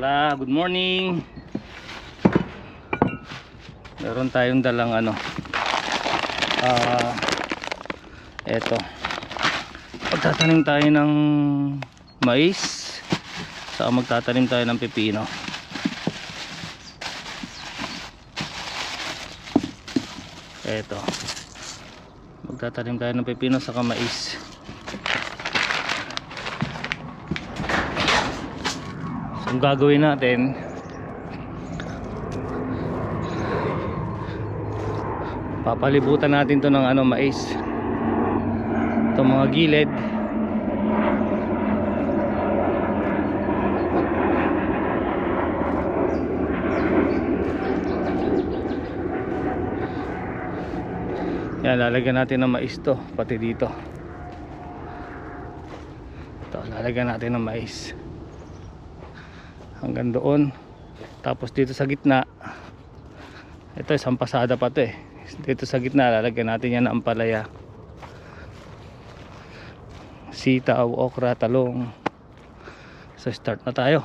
Tara, good morning. Meron tayong dalang eto. Magtatanim tayo ng mais. Saka magtatanim tayo ng pepino. Eto. Magtatanim tayo ng pepino saka mais. So, ang gagawin natin, papalibutan natin to ng mais. Itong mga gilid. Yan, lalagyan natin ng mais to, pati dito. Ito, lalagyan natin ng mais hanggang doon. Tapos dito sa gitna, ito isang pasada pa to eh. Dito sa gitna lalagyan natin yan ng ampalaya, sitaw, okra, talong. So start na tayo.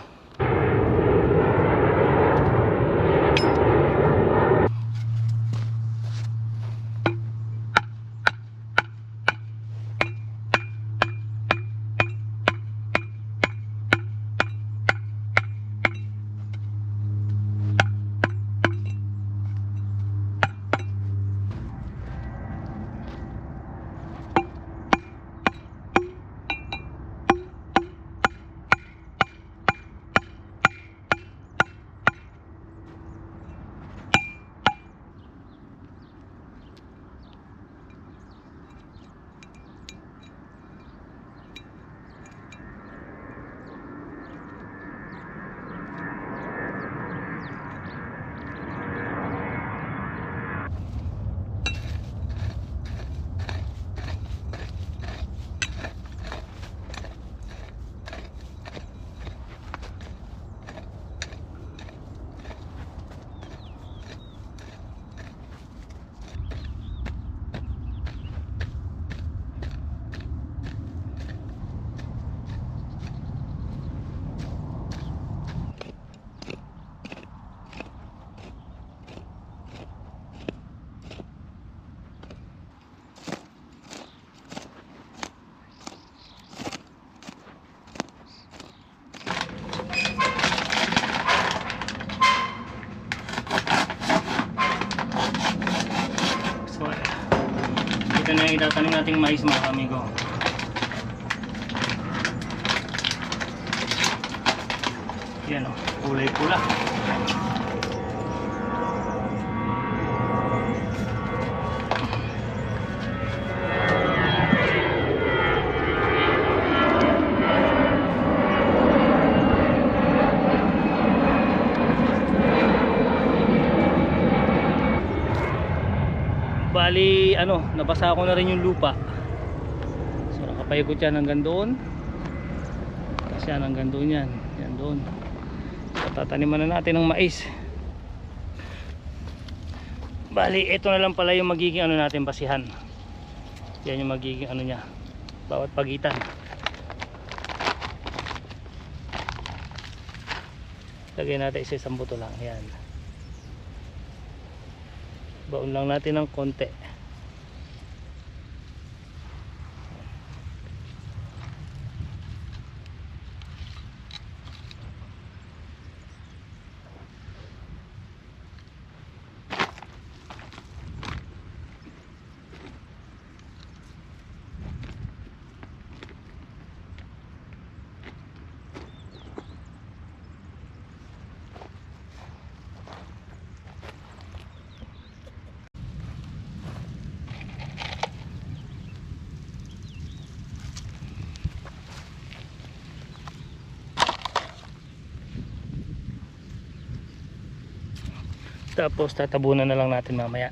Ito na yung itatanim nating mais, mga amigo. Yan o, kulay pula. Bali, nabasa ko na rin yung lupa. So nakapayikot yan hanggang doon. Tapos yan hanggang doon yan. Yan doon. So tataniman na natin ng mais. Bali, ito na lang pala yung magiging natin basihan. Yan yung magiging niya, bawat pagitan. Lagyan natin isang buto lang. Yan. Baon lang natin ng konti. Tapos tatabunan na lang natin mamaya.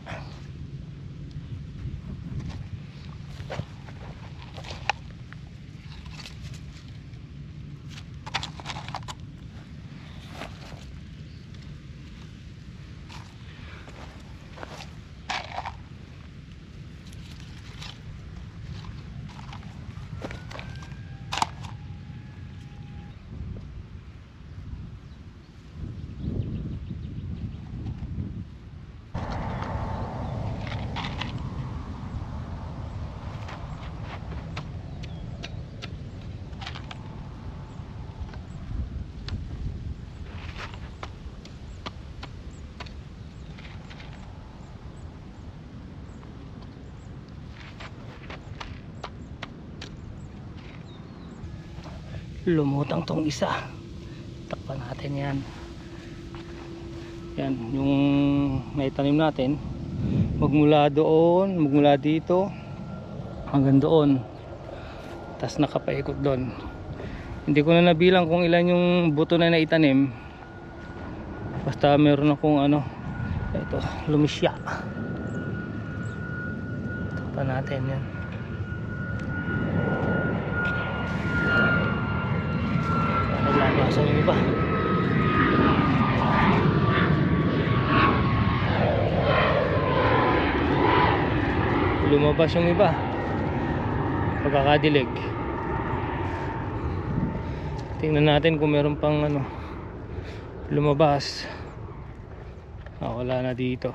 lumutang tong isa. Takpan natin yan. Yan yung naitanim natin, magmula doon, magmula dito hanggang doon, tas nakapaikot doon. Hindi ko na nabilang kung ilan yung buto na naitanim, basta meron akong ano, ito, lumisya. Takpan natin yan. Naglabasan yung iba. Lumabas yung iba pagkakadilig. Tingnan natin kung meron pang ano lumabas. Wala na dito.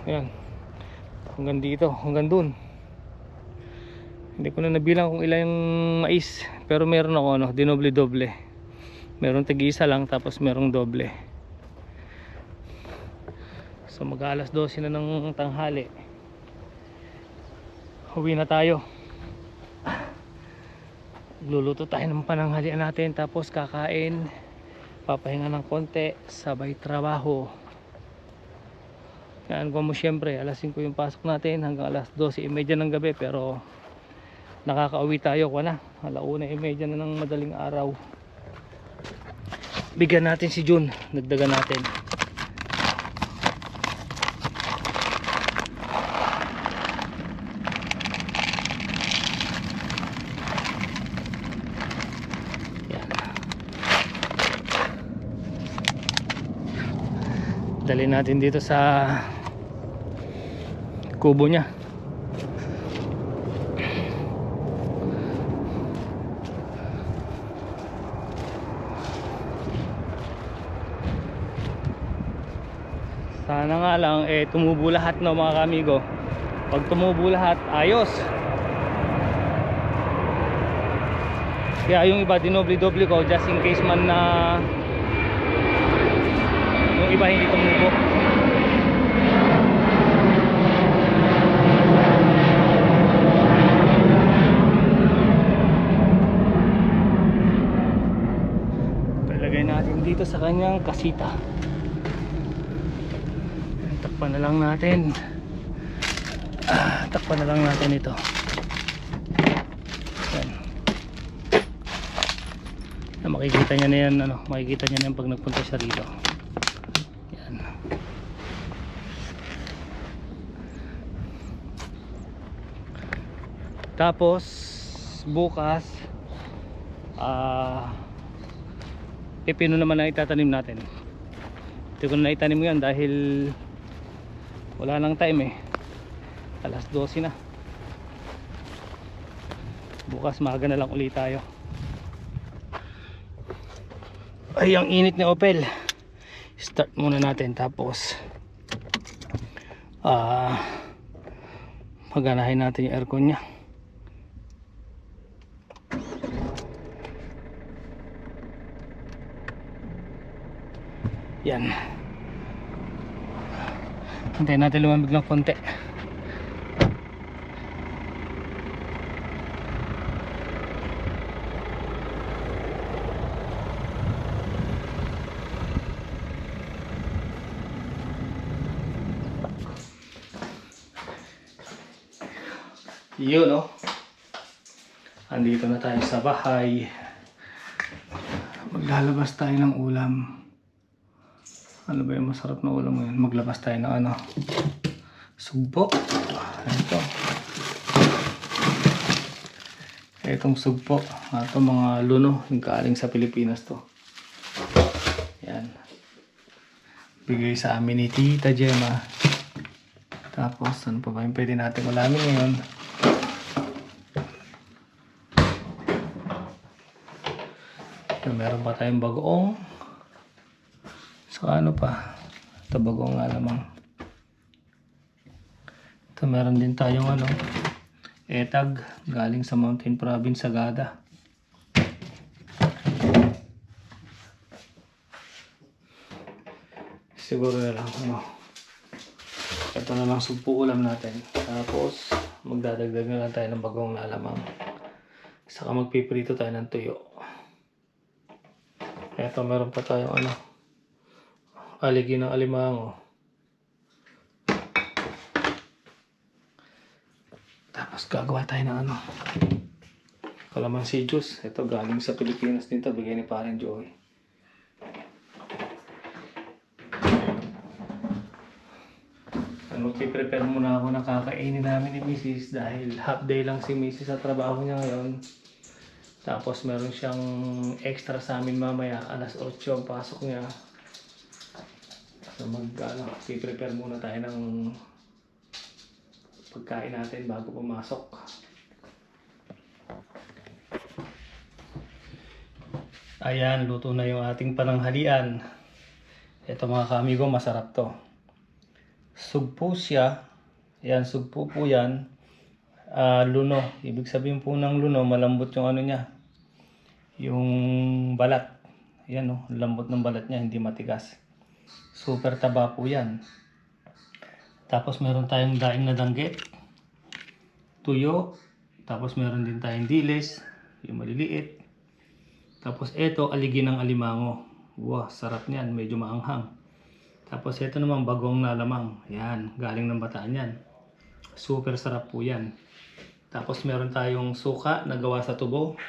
Ayan, hanggang dito, hanggang dun. Hindi ko na nabilang kung ilan yung mais, pero meron ako ano, dinoble-doble. Meron tig-isa lang, tapos merong doble. So mag-alas 12 na ng tanghali, uwi na tayo. Luluto tayo ng pananghalian natin, tapos kakain, papahinga ng konti, sabay trabaho. Yan ko mo, syempre alas 5 yung pasok natin hanggang alas 12:30 ng gabi, pero nakakauwi tayo ko na 1:30 na ng madaling araw. Bigyan natin si June, dagdagan natin. Dali natin dito sa kubo niya. Sana nga lang tumubo lahat, no mga kamigo. Pag tumubo lahat, ayos. Kaya yung iba dinoble-doble ko just in case man na yung iba hindi tumubo. Ilagay natin dito sa kanyang kasita. Takpan na lang natin. Takpan na lang natin ito. Yan. Makikita niya na yan, ano, makikita niya na yan pag nagpunta siya rito. Yan. Tapos bukas pipino naman na itatanim natin. Hindi ko na itanim yan dahil wala nang time alas 12 na. Bukas maaga na lang ulit tayo. Ay, ang init ni Opel. Start muna natin, tapos paganahin natin yung aircon nya. Yan. Hintayin natin lumamig ng konti. Yun, no? Andito na tayo sa bahay. Maglalabas tayo ng ulam. Ano ba yung masarap na ulam ngayon? Maglabas tayo ng ano? Sugpo. Ito. Itong sugpo. Ito mga luno. Yung kaaling sa Pilipinas to. Yan. Bigay sa amin ni Tita Gemma. Tapos, ano pa ba yung pwede natin ulamin ngayon? Ito, meron pa tayong bagoong. So ano pa? Ito bagoong nga lamang. Ito meron din tayong ano, etag galing sa Mountain Province, Sagada. Siguro na lang ano. Ito na lang sugpo ulam natin. Tapos magdadagdag na lang tayo ng bagoong na lamang. Saka magpiprito tayo ng tuyo. Eto, meron pa tayong ano, aligi ng alimango. Tapos gagawa tayo ng ano, calamansi juice. Ito galing sa Pilipinas din to, bigay ni Parang Joey. Magpiprepare muna ako ng kakainin namin ni Mrs. dahil half day lang si Mrs. sa trabaho niya ngayon. Tapos meron siyang extra sa amin mamaya, alas 8 ang pasok niya. So piprepare muna tayo ng pagkain natin bago pumasok. Ayan, luto na yung ating pananghalian. Ito mga kamigo, masarap to. Sugpo siya. Ayan, sugpo po yan. Luno. Ibig sabihin po ng luno, malambot yung ano niya. Yung balat. Ayan o, lambot ng balat niya, hindi matigas. Super taba po yan. Tapos meron tayong daing na danggit. Tuyo. Tapos meron din tayong dilis. Yung maliliit. Tapos ito, aligi ng alimango. Wow, sarap niyan. Medyo maanghang. Tapos ito naman bagong na lamang. Yan, galing ng Bataan yan. Super sarap po yan. Tapos meron tayong suka na gawa sa tubo.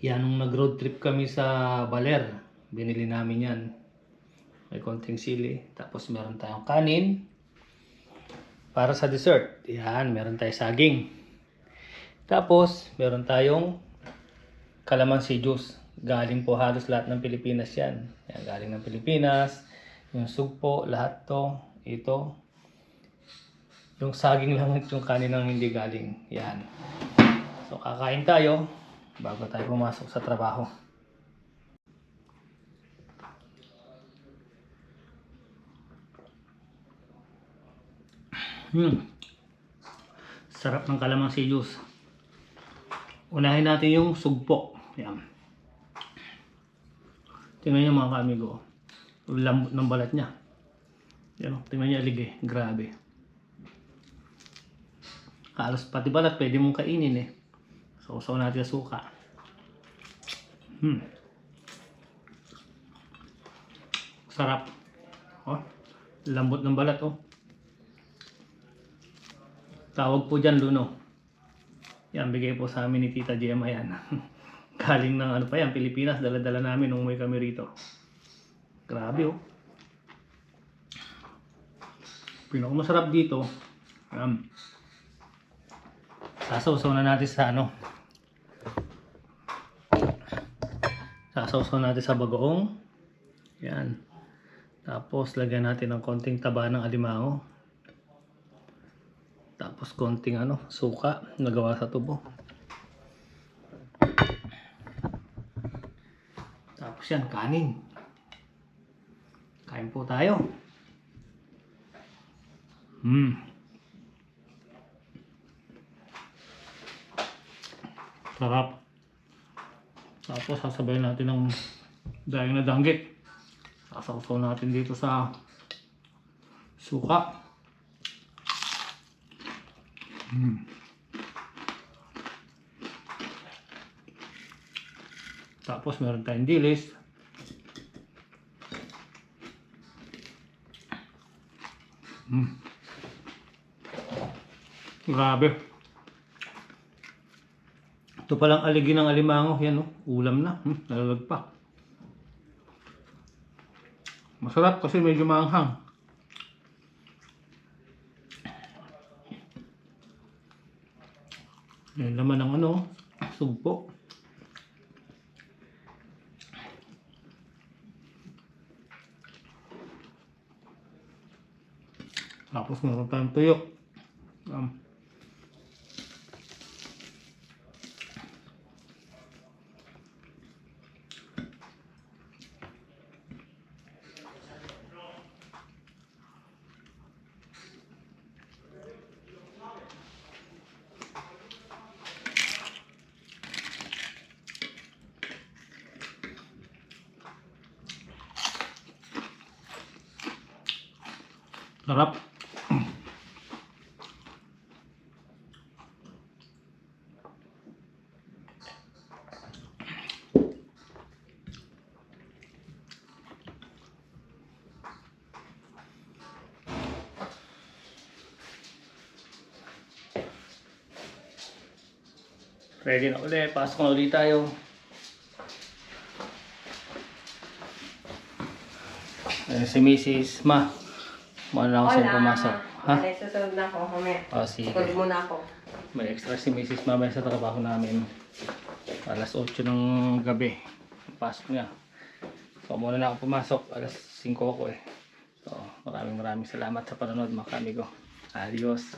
Yan, nung nag-road trip kami sa Baler, binili namin yan. May konting sili. Tapos meron tayong kanin. Para sa dessert, yan, meron tayong saging. Tapos meron tayong calamansi juice. Galing po halos lahat ng Pilipinas yan. Yan, galing ng Pilipinas. Yung sugpo, lahat to, ito. Yung saging lang yung kaninang hindi galing. Yan. So kakain tayo bago tayo pumasok sa trabaho. Sarap ng calamansi juice. Unahin natin yung sugpo. Yan. Tingnan niyo mga kamigo. Lambot ng balat niya. Yan, tingnan niyo aligi. Grabe. Halos pati balat pwede mong kainin eh. So, usaw natin yung suka. Sarap. Oh, lambot ng balat oh. Tawag po dyan luno. Yan, bigay po sa amin ni Tita Gemma yan. Galing ng ano pa yan, Pilipinas. Dala-dala namin nung umuwi kami rito. Grabe oh. Pinakamasarap dito. Sasawsaw na natin sa ano. Sasawsaw natin sa bagoong. Yan. Tapos lagyan natin ng konting taba ng alimango. Tapos konting ano, suka na gawa sa tubo. Tapos yan, kanin. Kain po tayo. Sarap. Tapos sasabayin natin ng daing na danggit. Sasawsaw natin dito sa suka. Tapos meron tayong dilis. Grabe. Ito palang aligi ng alimango. Yan oh, ulam na. Nalalag pa. Masarap kasi medyo maanghang. Yan naman ang ano, sugpo. Tapos meron tayong tuyo. Sarap. Ready na ulit. Pasok na ulit tayo. Ayan si Mrs. Ma. Muna na ako sa'yo pumasok. Ha? Okay, susunod na ako. Mamaya. Sige. Susunod muna ako. May extra si Mrs. Mamaya sa trabaho namin. Alas 8 ng gabi. Pasok niya. So muna na ako pumasok. Alas 5 ako eh. So maraming salamat sa panonood mga kamigo. Adios.